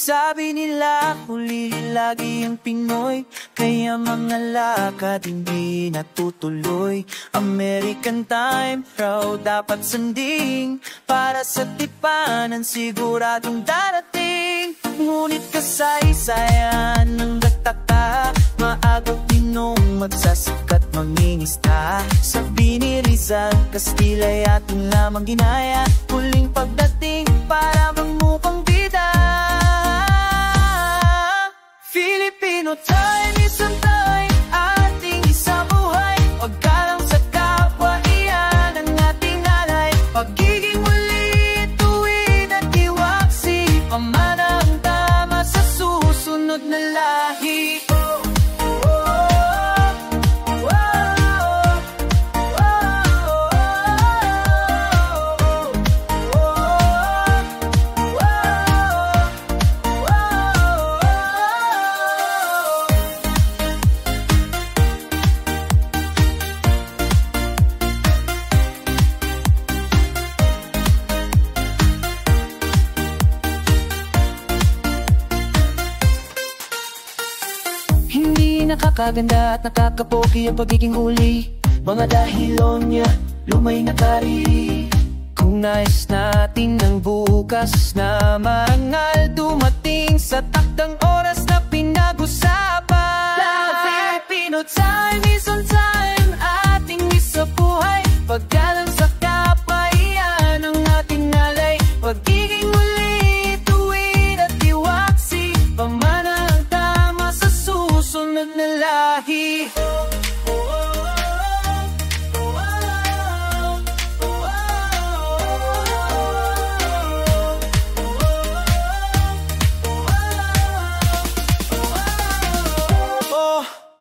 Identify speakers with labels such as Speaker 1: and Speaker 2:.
Speaker 1: Sabi nila huli lagi ang Pinoy, kaya mga lakad hindi natutuloy. American time raw dapat sundin, para sa tipanan siguradong darating. Ngunit kasaysayan ng gataka, maagang Pinong magsasikat mangingista. Sabi ni Rizal, Castilla yating lamang ginaya, huling pagdating para mangmukang bida. Filipino time, isang time, ating isang buhay. Paggalang sa kapwa, iyan ang ating alay. Pagiging muli, tuwid at iwaksi, pamana ang tama sa susunod na lahi. Nakakaganda at nakakapogi ang pagiging huli, mga dahilon niya lumay na kariri. Kung nais natin ng bukas na marangal, dumating sa takdang oras na pinag-usapan. Filipino time is on time, ating isa buhay. Paggalang sa kapwa, iyan ang ating alay. Pagiging muli, tuwid at iwaksi, pamana ang tama sa susunod na lahi.